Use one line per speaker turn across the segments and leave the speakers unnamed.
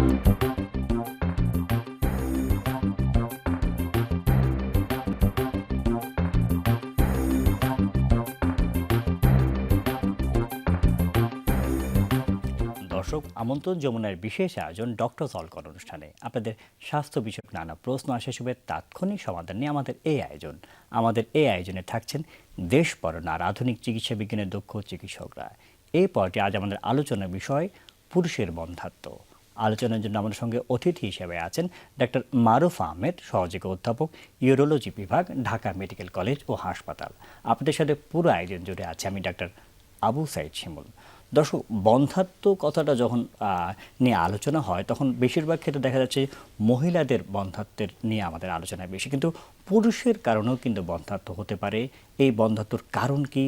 দর্শক, আমন্ত্রণ যমুনার বিশেষ আয়োজন ডক্টর সলকর অনুষ্ঠানে আপনাদের স্বাস্থ্য বিষয়ক নানা প্রশ্ন আর সেসবের তাৎক্ষণিক সমাধান নিয়ে আমাদের এই আয়োজনে থাকছেন দেশ বরণ আর আধুনিক চিকিৎসা বিজ্ঞানের দক্ষ চিকিৎসকরা। এই পর্বে আজ আমাদের আলোচনার বিষয় পুরুষের বন্ধ্যাত্ব। আলোচনার জন্য আমাদের সঙ্গে অতিথি হিসেবে আছেন ডাক্তার মারুফ আহমেদ, সহযোগী অধ্যাপক, ইউরোলজি বিভাগ, ঢাকা মেডিকেল কলেজ ও হাসপাতাল। আপনাদের সাথে পুরো আয়োজন জুড়ে আছে আমি ডাক্তার আবু সাইদ শিমুল। দর্শক, বন্ধ্যাত্ব কথাটা যখন নিয়ে আলোচনা হয় তখন বেশিরভাগ ক্ষেত্রে দেখা যাচ্ছে মহিলাদের বন্ধ্যাত্বের নিয়ে আমাদের আলোচনা বেশি, কিন্তু পুরুষের কারণেও কিন্তু বন্ধ্যাত্ব হতে পারে। এই বন্ধ্যাত্বর কারণ কি,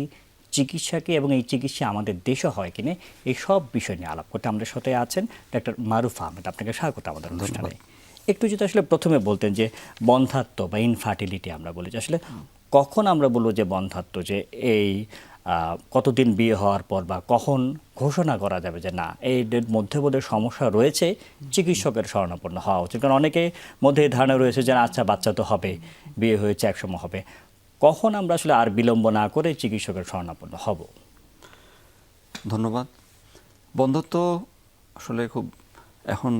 চিকিৎসা কি, এবং এই চিকিৎসা আমাদের দেশে হয় কিনা, এই সব বিষয় নিয়ে আলাপ করতে আমাদের সাথে আছেন ডাক্তার মারুফ আহমেদ। আপনাকে স্বাগত আমাদের অনুষ্ঠানে। একটু যদি আসলে প্রথমে বলতেন যে বন্ধ্যাত্ব বা ইনফার্টিলিটি আমরা বলি, যে আসলে কখন আমরা বলবো যে বন্ধ্যাত্ব, যে এই কতদিন বিয়ে হওয়ার পর বা কখন ঘোষণা করা যাবে যে না এর মধ্যে বোধহয় সমস্যা রয়েছে, চিকিৎসকের শরণাপন্ন হওয়া উচিত? কারণ অনেকের মধ্যে এই ধারণা রয়েছে যে আচ্ছা বাচ্চা তো হবে, বিয়ে হয়েছে, একসময় হবে। কখন আমরা আসলে আর বিলম্ব না করে চিকিৎসকের শরণাপন্ন হব?
ধন্যবাদ। বন্ধ্যাত্ব আসলে খুব এখন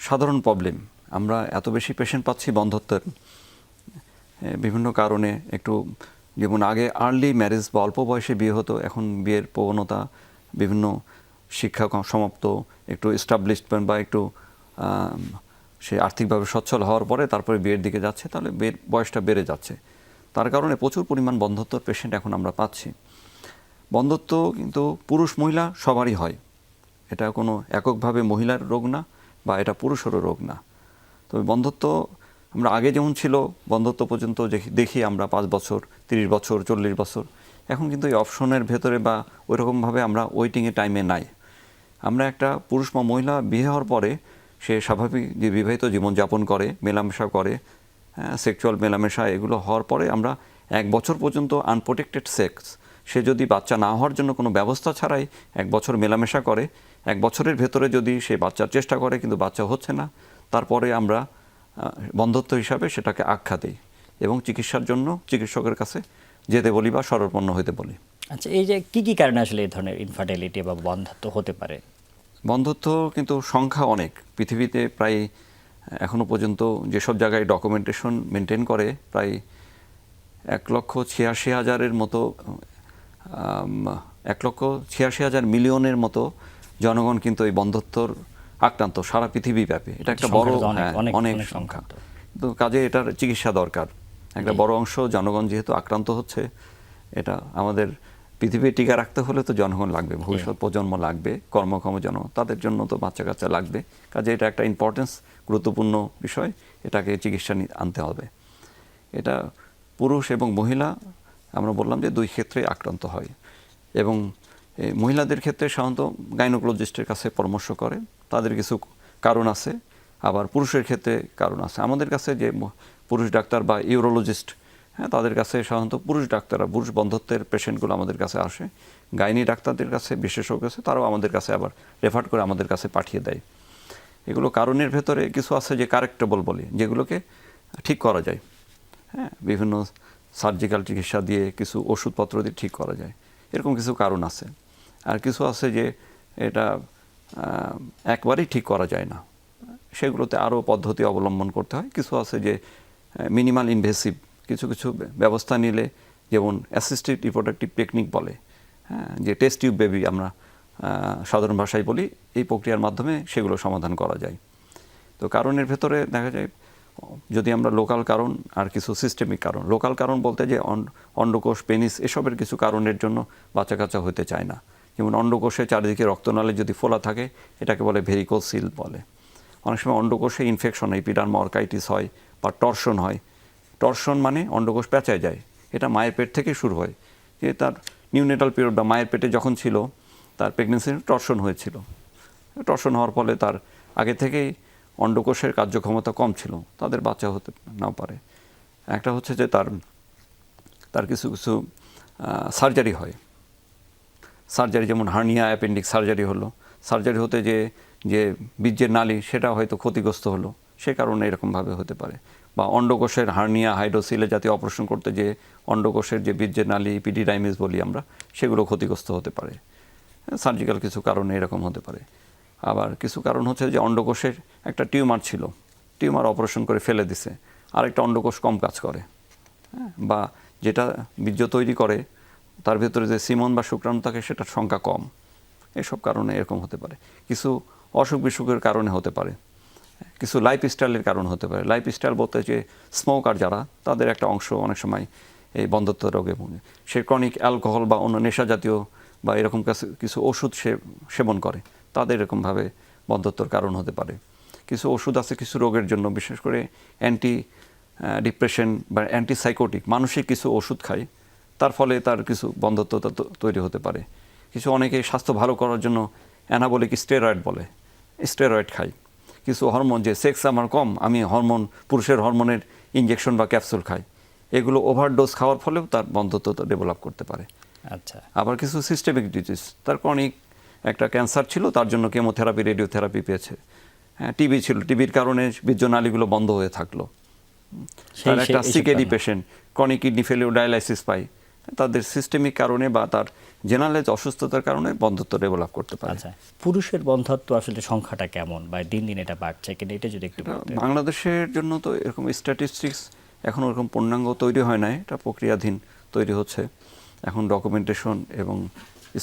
সাধারণ প্রবলেম। আমরা এত বেশি পেশেন্ট পাচ্ছি বন্ধ্যাত্বের বিভিন্ন কারণে। একটু যেমন আগে আর্লি ম্যারেজ বা অল্প বয়সে বিয়ে হতো, এখন বিয়ের প্রবণতা বিভিন্ন শিক্ষা সমাপ্ত, একটু এস্টাবলিশমেন্ট বা একটু সে আর্থিকভাবে সচ্ছল হওয়ার পরে তারপরে বিয়ের দিকে যাচ্ছে, তাহলে বিয়ের বয়সটা বেড়ে যাচ্ছে। তার কারণে প্রচুর পরিমাণ বন্ধ্যাত্বর পেশেন্ট এখন আমরা পাচ্ছি। বন্ধ্যাত্ব কিন্তু পুরুষ মহিলা সবারই হয়, এটা কোনো এককভাবে মহিলার রোগ না বা এটা পুরুষেরও রোগ না। তবে বন্ধ্যাত্ব আমরা আগে যেমন ছিল, বন্ধ্যাত্ব পর্যন্ত দেখি আমরা 5 বছর, 30 বছর, 40 বছর। এখন কিন্তু এই অপশনের ভেতরে বা ওইরকমভাবে আমরা ওয়েটিংয়ের টাইমে নাই। আমরা একটা পুরুষ বা মহিলা বিয়ে হওয়ার পরে সে স্বাভাবিক যে বিবাহিত জীবনযাপন করে, মেলামেশা করে, সেক্সুয়াল মেলামেশা এগুলো হওয়ার পরে আমরা 1 বছর পর্যন্ত আনপ্রোটেক্টেড সেক্স, সে যদি বাচ্চা না হওয়ার জন্য কোনো ব্যবস্থা ছাড়াই 1 বছর মেলামেশা করে, 1 বছরের ভেতরে যদি সে বাচ্চার চেষ্টা করে কিন্তু বাচ্চা হচ্ছে না, তারপরে আমরা বন্ধ্যাত্ব হিসাবে সেটাকে আখ্যা দিই এবং চিকিৎসার জন্য চিকিৎসকের কাছে যেতে বলি বা শরণাপন্ন হইতে বলি।
আচ্ছা, এই যে কি কারণে আসলে এই ধরনের ইনফার্টিলিটি বা বন্ধ্যাত্ব হতে পারে?
বন্ধ্যাত্ব কিন্তু সংখ্যা অনেক। পৃথিবীতে প্রায় এখনো পর্যন্ত যেসব জায়গায় ডকুমেন্টেশন মেনটেন করে প্রায় 1,86,000-এর মতো 1,86,000 মিলিয়নের মতো জনগণ কিন্তু এই বন্ধ্যাত্বর আক্রান্ত সারা পৃথিবী ব্যাপী। এটা একটা বড় অনেক সংখ্যা, তো কাজে এটার চিকিৎসা দরকার। একটা বড় অংশ জনগণ যেহেতু আক্রান্ত হচ্ছে, এটা আমাদের পৃথিবী টিকা রাখতে হলে তো জনগণ লাগবে, ভবিষ্যৎ প্রজন্ম লাগবে, কর্মক্ষম জনগণ, তাদের জন্য তো বাচ্চা কাচ্চা লাগবে। কাজে এটা একটা ইম্পর্টেন্স, গুরুত্বপূর্ণ বিষয়, এটাকে চিকিৎসা আনতে হবে। এটা পুরুষ এবং মহিলা আমরা বললাম যে 2 ক্ষেত্রে আক্রান্ত হয়, এবং মহিলাদের ক্ষেত্রে সাধারণত গাইনোকোলজিস্টের কাছে পরামর্শ করে, তাদের কিছু কারণ আছে। আবার পুরুষের ক্ষেত্রে কারণ আছে। আমাদের কাছে যে পুরুষ ডাক্তার বা ইউরোলজিস্ট, তাদের কাছে সাধারণত পুরুষ ডাক্তাররা, পুরুষ বন্ধ্যাত্বের পেশেন্টগুলো আমাদের কাছে আসে। গাইনি ডাক্তারদের কাছে, বিশেষজ্ঞ আছে, তারাও আমাদের কাছে আবার রেফার করে আমাদের কাছে পাঠিয়ে দেয়। এগুলো কারণের ভেতরে কিছু আছে যে কারেক্টেবল বলি, যেগুলোকে ঠিক করা যায়, বিভিন্ন সার্জিক্যাল চিকিৎসা দিয়ে, কিছু ওষুধপত্র দিয়ে ঠিক করা যায়, এরকম কিছু কারণ আছে। আর কিছু আছে যে এটা একবারেই ঠিক করা যায় না, সেগুলোতে আরও পদ্ধতি অবলম্বন করতে হয়। কিছু আছে যে মিনিমাল ইনভেসিভ কিছু ব্যবস্থা নিলে, যেমন অ্যাসিস্টেড রিপ্রোডাক্টিভ টেকনিক বলে, যে টেস্ট টিউব বেবি আমরা সাধারণ ভাষায় বলি, এই প্রক্রিয়ার মাধ্যমে সেগুলো সমাধান করা যায়। তো কারণের ভেতরে দেখা যায় যদি আমরা লোকাল কারণ আর কিছু সিস্টেমিক কারণ। লোকাল কারণ বলতে যে অন্ডকোষ, পেনিস এসবের কিছু কারণের জন্য বাচ্চা কাচ্চা হতে চায় না। যেমন অন্ডকোষে চারিদিকে রক্তনালী যদি ফোলা থাকে, এটাকে বলে ভেরিকোসিল বলে। অনেক সময় অন্ডকোষে ইনফেকশন, এপিডার্মা অর্কাইটিস হয় বা টর্শন হয়। টর্শন মানে অন্ডকোষ পেঁচায় যায়, এটা মায়ের পেট থেকে শুরু হয়। যে তার নিউনেটাল পিরিয়ড বা মায়ের পেটে যখন ছিল, তার প্রেগনেন্সির টর্শন হয়েছিল। টর্শন হওয়ার ফলে তার আগে থেকেই অন্ডকোষের কার্যক্ষমতা কম ছিল, তাদের বাচ্চা হতে নাও পারে। একটা হচ্ছে যে তার কিছু সার্জারি হয়। সার্জারি যেমন হার্নিয়া অ্যাপেন্ডিক্স সার্জারি হলো, সার্জারি হতে যে যে বীর্যের নালী সেটা হয়তো ক্ষতিগ্রস্ত হলো, সে কারণে এরকমভাবে হতে পারে। বা অন্ডকোষের হার্নিয়া, হাইড্রোসিলে জাতীয় অপারেশন করতে যে অন্ডকোষের যে বীর্যের নালী, ইপিডিডাইমিস বলি আমরা, সেগুলো ক্ষতিগ্রস্ত হতে পারে। সার্জিক্যাল কিছু কারণে এরকম হতে পারে। আবার কিছু কারণ হচ্ছে যে অন্ডকোষের একটা টিউমার ছিল, টিউমার অপারেশন করে ফেলে দিছে, আরেকটা অন্ডকোষ কম কাজ করে, বা যেটা বীর্য তৈরি করে তার ভেতরে যে সিমন বা শুক্রাণু থাকে সেটার সংখ্যা কম, এসব কারণে এরকম হতে পারে। কিছু অসুখ বিসুখের কারণে হতে পারে, কিছু লাইফস্টাইলের কারণে হতে পারে। লাইফস্টাইল বলতে যে স্মোকার যারা, তাদের একটা অংশ অনেক সময় এই বন্ধ্যত্ব রোগে ভোগে। সে ক্রনিক অ্যালকোহল বা অন্য নেশা জাতীয় বা এরকম কিছু ওষুধ সেবন করে, তাদের এরকমভাবে বন্ধ্যত্বর কারণ হতে পারে। কিছু ওষুধ আছে কিছু রোগের জন্য, বিশেষ করে অ্যান্টি ডিপ্রেশন বা অ্যান্টিসাইকোটিক মানসিক কিছু ওষুধ খায়, তার ফলে তার কিছু বন্ধ্যত্ব তৈরি হতে পারে। কিছু অনেকে স্বাস্থ্য ভালো করার জন্য অ্যানাবলিক স্টেরয়েড বলে, স্টেরয়েড খায়। কিছু হরমোন, যে সেক্স আমার কম, আমি হরমোন, পুরুষের হরমোনের ইনজেকশন বা ক্যাপসুল খাই, এগুলো ওভারডোজ খাওয়ার ফলেও তার বন্ধ্যত্ব ডেভেলপ করতে পারে।
আচ্ছা।
আবার কিছু সিস্টেমিক ডিজিজ, তার ক্রনিক একটা ক্যান্সার ছিল, তার জন্য কেমোথেরাপি, রেডিওথেরাপি পেয়েছে। হ্যাঁ, টিবি ছিল, টিবির কারণে বীর্যনালীগুলো বন্ধ হয়ে থাকলো। তার একটা CKD patient chronic kidney failure, dialysis পাই, তাদের সিস্টেমিক কারণে বা তার জেনারেল অসুস্থতার কারণে বন্ধ্যত্ব ডেভেলপ করতে পারে।
আচ্ছা, পুরুষের বন্ধ্যত্ব আসলে সংখ্যাটা কেমন বা দিন দিন এটা বাড়ছে কিনা, এটা যদি একটু বলতেন।
বাংলাদেশের জন্য তো এরকম স্ট্যাটিস্টিক্স এখন ওরকম পূর্ণাঙ্গ তৈরি হয় নাই, এটা প্রক্রিয়াধীন তৈরি হচ্ছে এখন। ডকুমেন্টেশন এবং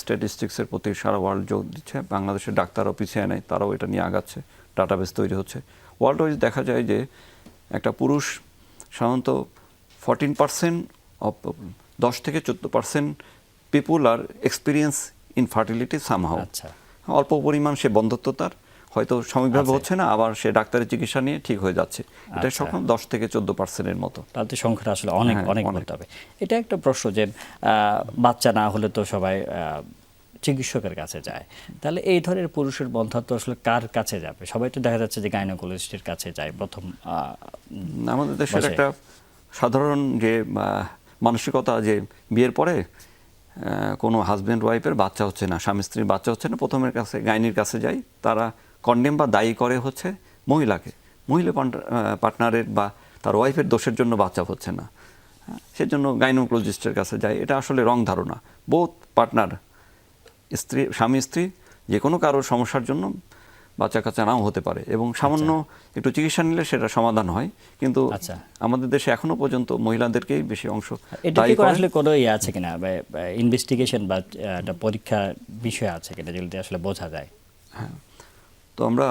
স্ট্যাটিস্টিক্সের প্রতি সারা ওয়ার্ল্ড যোগ দিচ্ছে, বাংলাদেশের ডাক্তারও পিছিয়ে নেয়, তারাও এটা নিয়ে আগাচ্ছে, ডাটাবেস তৈরি হচ্ছে। ওয়ার্ল্ড ওয়াইজ দেখা যায় যে একটা পুরুষ সাধারণত 14% অফ 10 থেকে 14% পিপুল আর এক্সপিরিয়েন্স ইনফার্টিলিটি সামহাও।
আচ্ছা,
অল্প পরিমাণ সে বন্ধ্যত্ব তার হয়তো সাময়িকভাবে হচ্ছে না, আবার সে ডাক্তারের চিকিৎসা নিয়ে ঠিক হয়ে যাচ্ছে। এটা সক্ষম 10 থেকে 14%-এর মতো।
তাতে সংখ্যাটা আসলে অনেক অনেক বলতে হবে। এটা একটা প্রশ্ন যে বাচ্চা না হলে তো সবাই চিকিৎসকের কাছে যায়, তাহলে এই ধরনের পুরুষের বন্ধ্যত্ব আসলে কার কাছে যাবে? সবাই তো দেখা যাচ্ছে যে গাইনোকোলজিস্টের কাছে যায় প্রথম।
আমাদের দেশের একটা সাধারণ যে মানসিকতা, যে বিয়ের পরে কোনো হাজব্যান্ড ওয়াইফের বাচ্চা হচ্ছে না, স্বামী স্ত্রীর বাচ্চা হচ্ছে না, প্রথমের কাছে গাইনির কাছে যাই, তারা কন্ডেম বা দায়ী করে হচ্ছে মহিলাকে, মহিলা পার্টনারের বা তার ওয়াইফের দোষের জন্য বাচ্চা হচ্ছে না, সেজন্য গাইনোকোলজিস্টের কাছে যায়। এটা আসলে রং ধারণা। বোথ পার্টনার, স্ত্রী, স্বামী স্ত্রী, যে কোনো কারোর সমস্যার জন্য বাচ্চা কাচ্চা নাও হতে পারে, এবং সামান্য একটু চিকিৎসা নিলে সেটা সমাধান হয়। কিন্তু আমাদের দেশে এখনো পর্যন্ত মহিলাদেরকেই বেশি অংশ দায়ী করে।
আসলে কোনো ইয়ে আছে কিনা, ইনভেস্টিগেশন বা একটা পরীক্ষা বিষয় আছে কিনা যেগুলো আসলে বোঝা যায়?
হ্যাঁ, তো আমরা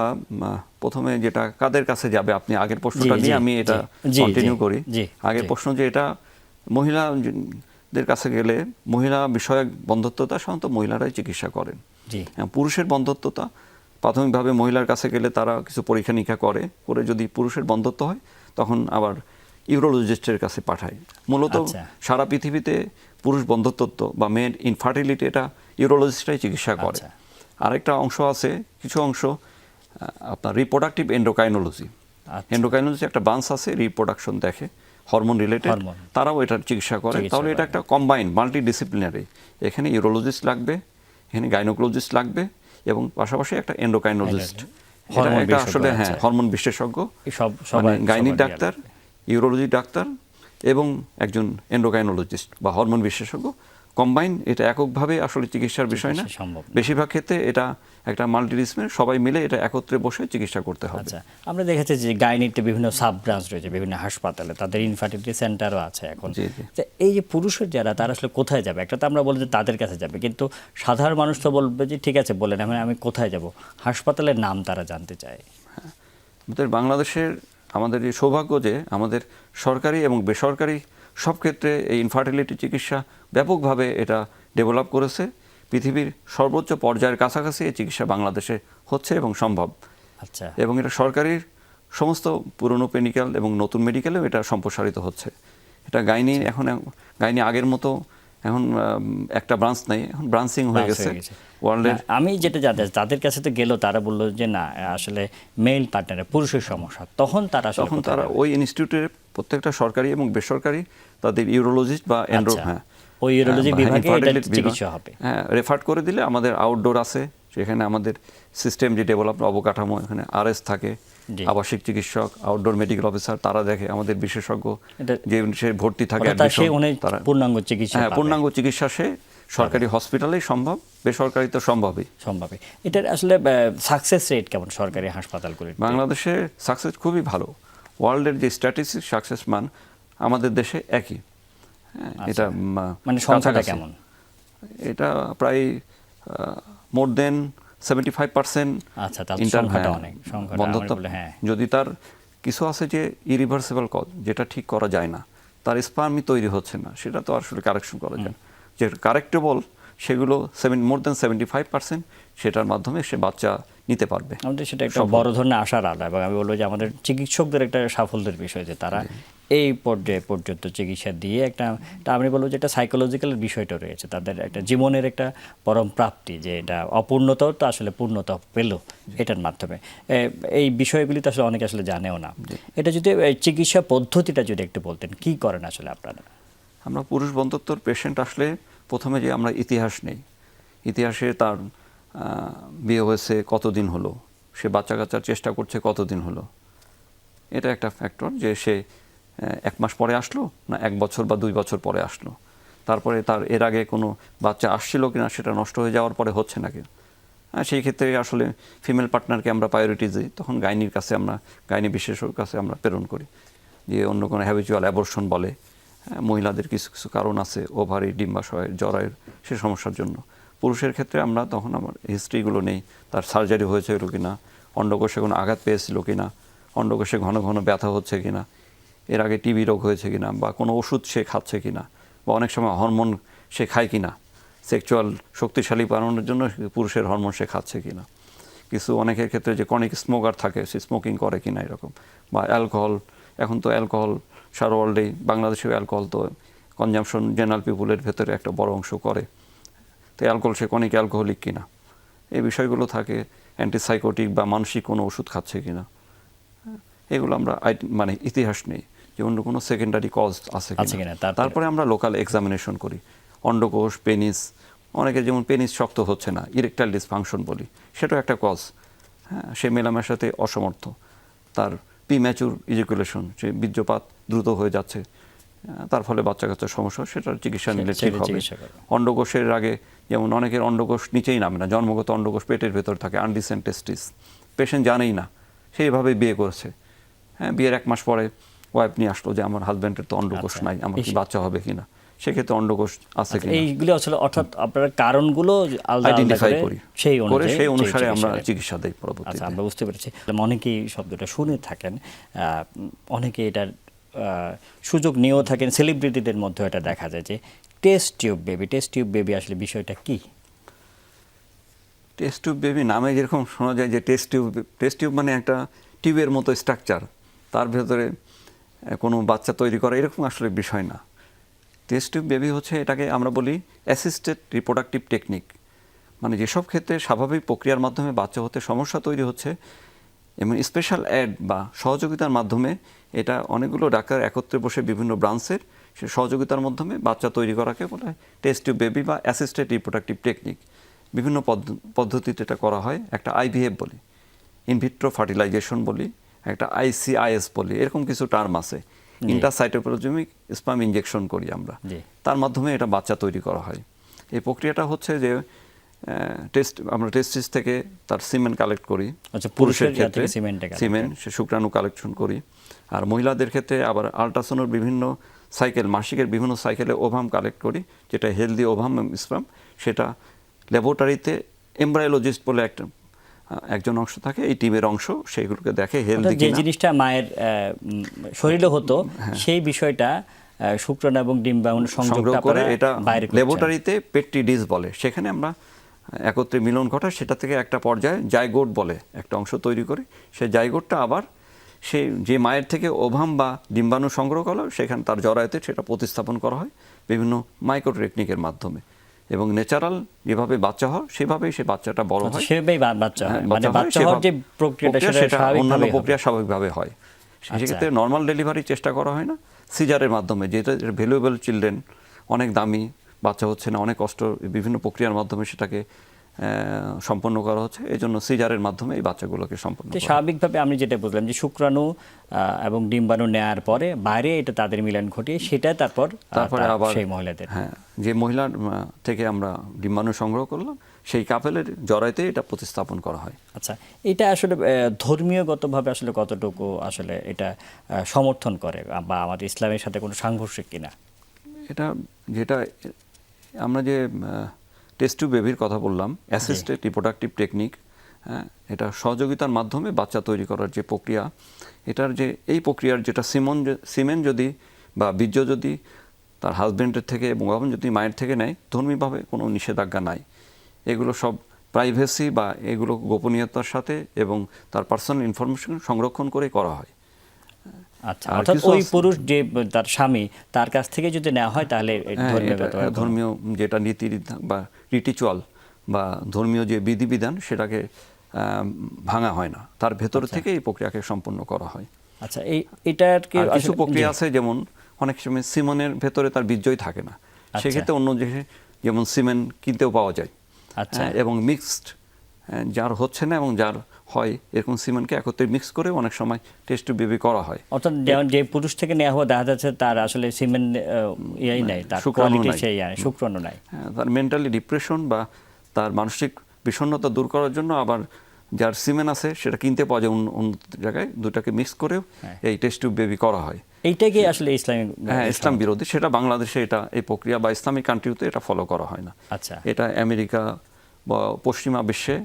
প্রথমে যেটা কাদের কাছে যাবে, আপনি আগের প্রশ্নটা নিয়ে আমি এটা কন্টিনিউ করি। আগের প্রশ্ন যে এটা মহিলাদের কাছে গেলে, মহিলা বিষয়ক বন্ধ্যত্বতা সাধারণত মহিলারাই চিকিৎসা করেন। পুরুষের বন্ধ্যত্বতা প্রাথমিকভাবে মহিলার কাছে গেলে তারা কিছু পরীক্ষা নিরীক্ষা করে, যদি পুরুষের বন্ধ্যত্ব হয় তখন আবার ইউরোলজিস্টের কাছে পাঠায়। মূলত সারা পৃথিবীতে পুরুষ বন্ধ্যত্ব বা মেন ইনফার্টিলিটি এটা ইউরোলজিস্টরাই চিকিৎসা করে। আরেকটা অংশ আছে, কিছু অংশ আপনার রিপ্রোডাক্টিভ এন্ডোক্রাইনোলজি। এন্ডোক্রাইনোলজি একটা ব্রাঞ্চ আছে, রিপ্রোডাকশন দেখে, হরমোন রিলেটেড, তারাও এটার চিকিৎসা করে। তাহলে এটা একটা কম্বাইন্ড মাল্টিডিসিপ্লিনারি। এখানে ইউরোলজিস্ট লাগবে, এখানে গাইনোকোলজিস্ট লাগবে, এবং পাশাপাশি একটা এন্ডোক্রাইনোলজিস্ট, এটা আসলে হরমোন বিশেষজ্ঞ, মানে গাইনিক ডাক্তার, ইউরোলজি ডাক্তার এবং একজন এন্ডোক্রাইনোলজিস্ট বা হরমোন বিশেষজ্ঞ কম্বাইন। এটা এককভাবে আসলে চিকিৎসার বিষয় না, বেশিরভাগ ক্ষেত্রে এটা একটা মাল্টিডিসিপ্লিনারি, সবাই মিলে এটা একত্রে বসে চিকিৎসা করতে হবে।
আচ্ছা, আমরা দেখেছি যে গাইনিতে বিভিন্ন সাব ব্রাঞ্চ রয়েছে, বিভিন্ন হাসপাতালে তাদের ইনফার্টিলিটি সেন্টারও আছে এখন। এই যে পুরুষের যারা, তারা আসলে কোথায় যাবে? একটা তো আমরা বলি যে তাদের কাছে যাবে, কিন্তু সাধারণ মানুষ তো বলবে যে ঠিক আছে বলেন, আমি কোথায় যাব? হাসপাতালের নাম তারা জানতে চায়।
আমাদের বাংলাদেশের আমাদের এই সৌভাগ্য যে আমাদের সরকারি এবং বেসরকারি সব ক্ষেত্রে এই ইনফার্টিলিটি চিকিৎসা ব্যাপকভাবে এটা ডেভেলপ করেছে। পৃথিবীর সর্বোচ্চ পর্যায়ের কাছাকাছি এই চিকিৎসা বাংলাদেশে হচ্ছে এবং সম্ভব।
আচ্ছা,
এবং এটা সরকারির সমস্ত পুরনো মেডিকেল এবং নতুন মেডিকেলেও এটা সম্প্রসারিত হচ্ছে। এটা গাইনি এখন গাইনি আগের মতো এখন একটা ব্রাঞ্চ নেই, এখন ব্রাঞ্চিং হয়ে গেছে ওয়ার্ল্ডের।
আমি যেটা জানতে, তাদের কাছে তো গেল, তারা বললো যে না আসলে মেল পার্টনারে পুরুষের সমস্যা, তখন তারা
ওই ইনস্টিটিউটের প্রত্যেকটা সরকারি এবং বেসরকারি তাদের ইউরোলজিস্ট বা
ওই ইউরোলজি বিভাগে এটা চিকিৎসা হবে।
হ্যাঁ, রেফার করে দিলে আমাদের আউটডোর আছে, সেখানে আমাদের সিস্টেম যে ডেভেলপ অবকাঠামো, এখানে আরএস থাকে, আবাসিক চিকিৎসক, আউটডোর মেডিকেল অফিসার, তারা দেখে। আমাদের বিশেষজ্ঞ যে সে ভর্তি থাকে,
তারা পূর্ণাঙ্গ চিকিৎসা,
হ্যাঁ, পূর্ণাঙ্গ চিকিৎসা সে সরকারি হসপিটালেই সম্ভব, বেসরকারি তো সম্ভব।
এটার আসলে সাকসেস রেট কেমন সরকারি হাসপাতালগুলির?
বাংলাদেশে সাকসেস খুবই ভালো। ওয়ার্ল্ডের যে স্ট্যাটিস্টিক সাকসেস মান আমাদের দেশে একই। এটা
মানে সংখ্যাটা কেমন?
এটা প্রায় মোর দেন 75%।
আচ্ছা, তাহলে সংখ্যাটা অনেক।
বন্ধত্ব যদি তার কিছু আছে যে ইরিভার্সিবল কজ, যেটা ঠিক করা যায় না, তার স্পার্মই তৈরি হচ্ছে না, সেটা তো আসলে কারেকশন করা যায় না। যে কারেক্টেবল সেগুলো মোর দেন 75%, সেটার মাধ্যমে সে বাচ্চা নিতে পারবে।
আমাদের সেটা একটা বড় ধরনের আশার আলো, এবং আমি বলবো যে আমাদের চিকিৎসকদের একটা সাফল্যের বিষয় যে তারা এই পর্যায়ে পর্যন্ত চিকিৎসা দিয়ে একটা আমি বলবো যে একটা সাইকোলজিক্যাল বিষয়টা রয়েছে, তাদের একটা জীবনের একটা পরম প্রাপ্তি, যে এটা অপূর্ণতাও তো আসলে পূর্ণতা পেল এটার মাধ্যমে। এই বিষয়গুলি তো আসলে অনেকে আসলে জানেও না। এটা যদি চিকিৎসা পদ্ধতিটা যদি একটু বলতেন, কি করেন আসলে আপনারা?
আমরা পুরুষ বন্ধ্যত্বর পেশেন্ট আসলে প্রথমে যে আমরা ইতিহাস নেই, ইতিহাসে তার বিয়ে হয়েছে কতদিন হলো, সে বাচ্চা কাচ্চার চেষ্টা করছে কতদিন হলো, এটা একটা ফ্যাক্টর। যে সে 1 মাস পরে আসলো না 1 বছর বা 2 বছর পরে আসলো, তারপরে তার এর আগে কোনো বাচ্চা আসছিল কিনা, সেটা নষ্ট হয়ে যাওয়ার পরে হচ্ছে নাকি। সেই ক্ষেত্রে আসলে ফিমেল পার্টনারকে আমরা প্রায়োরিটি দিই, তখন গাইনির কাছে আমরা, গাইনি বিশেষজ্ঞের কাছে আমরা প্রেরণ করি। যে অন্য কোনো হ্যাবিচুয়াল অ্যাবর্শন বলে, মহিলাদের কিছু কিছু কারণ আছে, ওভারি, ডিম্বাশয়ের, জরায়ুর, সে সমস্যার জন্য। পুরুষের ক্ষেত্রে আমরা তখন আমার হিস্ট্রিগুলো নেই, তার সার্জারি হয়েছিল কিনা, অন্ডকোষে কোনো আঘাত পেয়েছিল কিনা, অন্ডকোষে ঘন ঘন ব্যথা হচ্ছে কিনা, এর আগে টিবি রোগ হয়েছে কিনা, বা কোনো ওষুধ সে খাচ্ছে কিনা, বা অনেক সময় হরমোন সে খায় কিনা, সেক্সুয়াল শক্তিশালী বানানোর জন্য পুরুষের হরমোন সে খাচ্ছে কিনা। কিছু অনেকের ক্ষেত্রে যে ক্রনিক স্মোকার থাকে, সে স্মোকিং করে কিনা এরকম, বা অ্যালকোহল। এখন তো অ্যালকোহল সারা ওয়ার্ল্ডেই, বাংলাদেশেও অ্যালকোহল তো কনজামশন জেনারেল পিপুলের ভেতরে একটা বড় অংশ করে। তো অ্যালকোহল সে ক্রনিক অ্যালকোহলিক কিনা, এই বিষয়গুলো থাকে। অ্যান্টিসাইকোটিক বা মানসিক কোনো ওষুধ খাচ্ছে কিনা, এগুলো আমরা মানে ইতিহাস নেই যে অন্য কোনো সেকেন্ডারি কজ আছে কিনা। তারপরে আমরা লোকাল এক্সামিনেশন করি, অন্ডকোষ, পেনিস। অনেকের যেমন পেনিস শক্ত হচ্ছে না, ইরেকটাইল ডিসফাংশন বলি, সেটাও একটা কজ। হ্যাঁ, সে মেলামেশাতে অসমর্থ, তার প্রিম্যাচুর ইজাকুলেশন, সে বীর্যপাত দ্রুত হয়ে যাচ্ছে, তার ফলে বাচ্চা কাচ্চার সমস্যা, সেটার চিকিৎসা নিলে ঠিক হবে। অন্ডকোষের আগে যেমন অনেকের অন্ডকোষ নিচেই নামে না, জন্মগত অন্ডকোষ পেটের ভেতর থাকে, আনডিসেন্ট টেস্টিস, পেশেন্ট জানেই না, সেইভাবে বিয়ে করছে। হ্যাঁ, বিয়ের 1 মাস পরে ওয়াইফ নিয়ে আসলো যে আমার হাজব্যান্ডের তো অন্ডকোষ নাই, আমার কি বাচ্চা হবে কিনা, সেক্ষেত্রে অন্ডকোষ আছে কিনা,
এইগুলো আসলে অর্থাৎ আপনারা কারণগুলো
আইডেন্টিফাই করি,
সেই
অনুসারে আমরা চিকিৎসা দেই পরবর্তীতে।
আচ্ছা, আমরা বুঝতে পেরেছি। অনেকেই শব্দটা শুনে থাকেন, অনেকে এটার সুযোগ নিয়েও থাকেন, সেলিব্রিটিদের মধ্যে এটা দেখা যায় যে test tube baby. Test tube baby আসলে বিষয়টা কি?
টেস্ট টিউব বেবি নামে যেরকম শোনা যায় যে টেস্ট টিউব মানে একটা টিউবের মতো স্ট্রাকচার, তার ভেতরে কোনো বাচ্চা তৈরি করা, এরকম আসলে বিষয় না। টেস্ট টিউব বেবি হচ্ছে, এটাকে আমরা বলি অ্যাসিস্টেড রিপ্রোডাক্টিভ টেকনিক। মানে যেসব ক্ষেত্রে স্বাভাবিক প্রক্রিয়ার মাধ্যমে বাচ্চা হতে সমস্যা তৈরি হচ্ছে, এবং স্পেশাল অ্যাড বা সহযোগিতার মাধ্যমে, এটা অনেকগুলো ডাক্তার একত্রে বসে বিভিন্ন ব্রাঞ্চের সে সহযোগিতার মাধ্যমে বাচ্চা তৈরি করাকে বলা হয় টেস্ট টিউব বেবি বা অ্যাসিস্টেড রিপ্রোডাক্টিভ টেকনিক। বিভিন্ন পদ্ধতিতে এটা করা হয়। একটা আইভিএফ বলি, ইনভিট্রো ফার্টিলাইজেশন বলি, একটা ICIS বলি, এরকম কিছু টার্ম আছে। ইন্টারসাইটোপ্লাজমিক স্পার্ম ইনজেকশন করি আমরা, তার মাধ্যমে এটা বাচ্চা তৈরি করা হয়। এই প্রক্রিয়াটা হচ্ছে যে আমরা টেস্টিস থেকে তার সিমেন্ট কালেক্ট করি। পুরুষের ক্ষেত্রে সিমেন্ট, সে শুক্রাণু কালেকশন করি। আর মহিলাদের ক্ষেত্রে আবার আল্ট্রাসাউন্ডের বিভিন্ন সাইকেল, মাসিকের বিভিন্ন সাইকেলে ওভাম কালেক্ট করি, যেটা হেলদি ওভাম স্পার্ম। সেটা ল্যাবরেটরিতে এমব্রায়োলজিস্ট বলে একজন অংশ থাকে, এই টিমের অংশ, সেইগুলোকে দেখে হেলদি কিনা।
যে জিনিসটা মায়ের শরীরে হতো, সেই বিষয়টা শুক্রাণু এবং ডিম্বাণু সংগ্রহ করে
এটা ল্যাবরেটরিতে পেট্রি ডিশ বলে, সেখানে আমরা একত্রে মিলন ঘটায়, সেটা থেকে একটা পর্যায়ে জাইগোট বলে একটা অংশ তৈরি করি। সেই জাইগোটটা আবার সে যে মায়ের থেকে ওভাম বা ডিম্বাণু সংগ্রহ করা হয়, সেখানে তার জরায়ুতে সেটা প্রতিস্থাপন করা হয় বিভিন্ন মাইক্রো টেকনিকের মাধ্যমে। এবং ন্যাচারাল যেভাবে বাচ্চা হয় সেভাবেই সে বাচ্চাটা বড় হয়,
সেভাবেই বাচ্চা হয়। মানে বাচ্চা হওয়ার যে প্রক্রিয়াটা, সেটা
অন্যান্য প্রক্রিয়া স্বাভাবিকভাবে হয়। সেক্ষেত্রে নর্মাল ডেলিভারি চেষ্টা করা হয় না, সিজারের মাধ্যমে, যেটা ভ্যালুয়েবল চিলড্রেন, অনেক দামি বাচ্চা হচ্ছে না, অনেক কষ্ট বিভিন্ন প্রক্রিয়ার মাধ্যমে সেটাকে সম্পন্ন করা হচ্ছে, এই জন্য সিজারের মাধ্যমে এই বাচ্চাগুলোকে সম্পন্ন করা।
স্বাভাবিকভাবে আমি যেটা বুঝলাম যে শুক্রাণু এবং ডিম্বাণু নেওয়ার পরে বাইরে এটা তাদের মিলন ঘটিয়ে সেটা তারপরে
আবার
সেই মহিলাদের,
হ্যাঁ, যে মহিলার থেকে আমরা ডিম্বাণু সংগ্রহ করলাম সেই কাপেলের জরায়ুতে এটা প্রতিস্থাপন করা হয়।
আচ্ছা, এটা আসলে ধর্মীয়গতভাবে আসলে কতটুকু আসলে এটা সমর্থন করে বা আমাদের ইসলামের সাথে কোনো সাংঘর্ষিক কিনা?
এটা যেটা আমরা যে টেস্ট টিউব বেবির কথা বললাম, অ্যাসিস্টেড রিপ্রোডাক্টিভ টেকনিক, হ্যাঁ, এটা সহযোগিতার মাধ্যমে বাচ্চা তৈরি করার যে প্রক্রিয়া, এটার যে এই প্রক্রিয়ার যেটা সিমেন যদি বা বীর্য যদি তার হাজব্যান্ডের থেকে এবং যদি মায়ের থেকে নেয়, ধর্মীয়ভাবে কোনো নিষেধাজ্ঞা নাই। এগুলো সব প্রাইভেসি বা এগুলো গোপনীয়তার সাথে এবং তার পার্সোনাল ইনফরমেশন সংরক্ষণ করে করা হয়।
আচ্ছা, অর্থাৎ ওই পুরুষ যে তার স্বামী তার কাছ থেকে যদি নেওয়া হয় তাহলে
ধর্মীয় যেটা নীতি বা রিচুয়াল বা ধর্মীয় যে বিধিবিধান সেটাকে ভাঙা হয় না, তার ভেতর থেকে এই প্রক্রিয়াকে সম্পন্ন করা হয়।
আচ্ছা, এটার কি
কিছু প্রক্রিয়া আছে, যেমন অনেক সময় সিমেনের ভেতরে তার বীর্যই থাকে না, সেক্ষেত্রে অন্য যেমন সিমেন কিনতেও পাওয়া যায়।
আচ্ছা,
এবং মিক্সড যার হচ্ছে না এবং যার হয় এরকম সিমেন্টকে একত্রে মিক্স করে অনেক সময় টেস্ট টিউব বেবি করা হয়।
অর্থাৎ যে পুরুষ থেকে নেওয়া হওয়া দেখা যাচ্ছে তার আসলে সিমেন্ট ইয়াই নাই, তার কোয়ালিটি সেই শুক্রাণু নাই,
তার মেন্টালি ডিপ্রেশন বা তার মানসিক বিষণ্ণতা দূর করার জন্য আবার যার সিমেন আছে সেটা কিনতে পাওয়া যায় অন্য জায়গায়, দুটাকে মিক্স করেও এই টেস্ট টিউব বেবি করা হয়।
এইটাকে আসলে ইসলামিক,
হ্যাঁ, ইসলাম বিরোধী। সেটা বাংলাদেশে এটা এই প্রক্রিয়া বা ইসলামিক কান্ট্রিতে এটা ফলো করা হয় না।
আচ্ছা,
এটা আমেরিকা বা পশ্চিমা বিশ্বে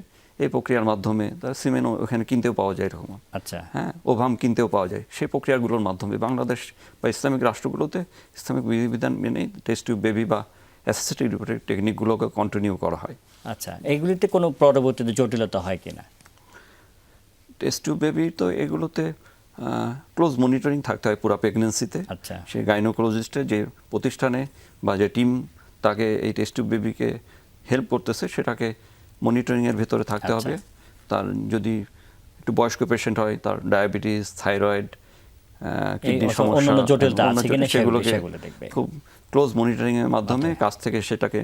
এই প্রক্রিয়ার মাধ্যমে তার সিমেন ওখানে কিনতেও পাওয়া যায় এরকম।
আচ্ছা,
হ্যাঁ, ওভাম কিনতেও পাওয়া যায়। সেই প্রক্রিয়াগুলোর মাধ্যমে বাংলাদেশ বা ইসলামিক রাষ্ট্রগুলোতে ইসলামিক বিধিবিধান মেনে টেস্ট টিউব বেবি বা অ্যাসিস্টেড রিপ্রোডাক্টিভ টেকনিকগুলোকে কন্টিনিউ করা হয়।
আচ্ছা, এগুলিতে কোনো পরবর্তীতে জটিলতা হয় কিনা?
টেস্ট টিউব বেবি তো এগুলোতে ক্লোজ মনিটরিং থাকতে হয় পুরো প্রেগনেন্সিতে।
আচ্ছা,
সেই গাইনোকোলজিস্টের যে প্রতিষ্ঠানে বা যে টিম তাকে এই টেস্ট টিউব বেবিকে হেল্প করতেছে সেটাকে মনিটরিংয়ের ভেতরে থাকতে হবে। তার যদি একটু বয়স্ক পেশেন্ট হয়, তার ডায়াবেটিস, থাইরয়েড, কিডনির সমস্যা, সেগুলোকে খুব ক্লোজ মনিটরিংয়ের মাধ্যমে কাছ থেকে সেটাকে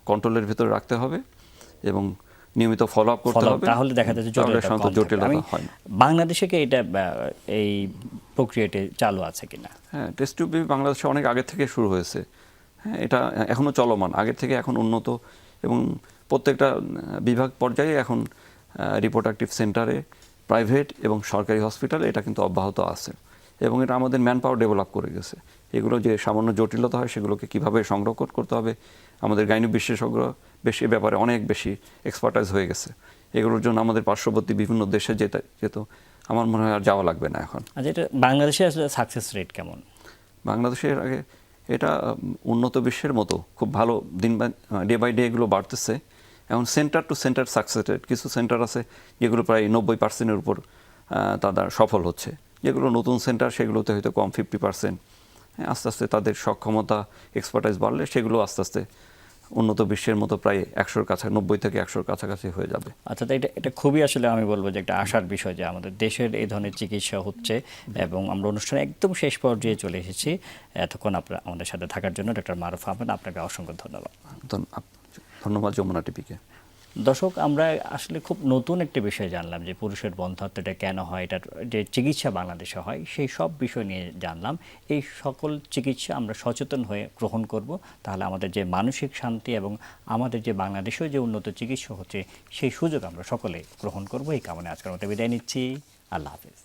কন্ট্রোলের ভেতরে রাখতে হবে এবং নিয়মিত ফলো আপ করতে হবে,
তাহলে দেখা যাচ্ছে জটিলতা হয় না। বাংলাদেশে কি এটা এই প্রক্রিয়াটি চালু আছে কিনা?
হ্যাঁ, টেস্ট টিউব বেবি বাংলাদেশে অনেক আগে থেকে শুরু হয়েছে। হ্যাঁ, এটা এখনো চলমান, আগের থেকে এখন উন্নত এবং প্রত্যেকটা বিভাগ পর্যায়ে এখন রিপ্রোডাক্টিভ সেন্টারে, প্রাইভেট এবং সরকারি হসপিটালে এটা কিন্তু অব্যাহত আছে এবং এটা আমাদের ম্যান পাওয়ার ডেভেলপ করে গেছে। এগুলো যে সামান্য জটিলতা হয় সেগুলোকে কিভাবে সংরক্ষণ করতে হবে, আমাদের গাইনো বিশেষজ্ঞ বেশি ব্যাপারে অনেক বেশি এক্সপার্টাইজ হয়ে গেছে। এগুলোর জন্য আমাদের পার্শ্ববর্তী বিভিন্ন দেশে যেত আমার মনে হয় আর যাওয়া লাগবে না এখন।
আচ্ছা, এটা বাংলাদেশে আসলে সাকসেস রেট কেমন?
বাংলাদেশের আগে এটা উন্নত বিশ্বের মতো খুব ভালো ডে বাই ডে এগুলো বাড়তেছে। এখন centre to centre success rate, কিছু সেন্টার আছে যেগুলো প্রায় 90%-এর উপর তারা সফল হচ্ছে, যেগুলো নতুন সেন্টার সেগুলোতে হয়তো কম 50%। আস্তে আস্তে তাদের সক্ষমতা, এক্সপার্টাইজ বাড়লে সেগুলো আস্তে আস্তে উন্নত বিশ্বের মতো প্রায় 100-র কাছাকাছি, 90 থেকে 100-র কাছাকাছি হয়ে যাবে।
আচ্ছা, এটা খুবই আসলে আমি বলবো যে একটা আশার বিষয় যে আমাদের দেশের এই ধরনের চিকিৎসা হচ্ছে এবং আমরা অনুষ্ঠানে একদম শেষ পর্যায়ে চলে এসেছি। এতক্ষণ আপনারা আমাদের সাথে থাকার জন্য ডক্টর মারুফ আহমেদ, আপনাকে অসংখ্য ধন্যবাদ।
ধন্যবাদ যমুনা টিভিকে।
দর্শক, আমরা আসলে খুব নতুন একটা বিষয় জানলাম যে পুরুষের বন্ধ্যাত্বটা কেন হয়, এটার যে চিকিৎসা বাংলাদেশে হয় সেই সব বিষয় নিয়ে জানলাম। এই সকল চিকিৎসা আমরা সচেতন হয়ে গ্রহণ করব, তাহলে আমাদের যে মানসিক শান্তি এবং আমাদের যে বাংলাদেশেও যে উন্নত চিকিৎসা হচ্ছে সেই সুযোগ আমরা সকলে গ্রহণ করব। এই কামনে আজকের মতো বিদায় নিচ্ছি। আল্লাহ হাফেজ।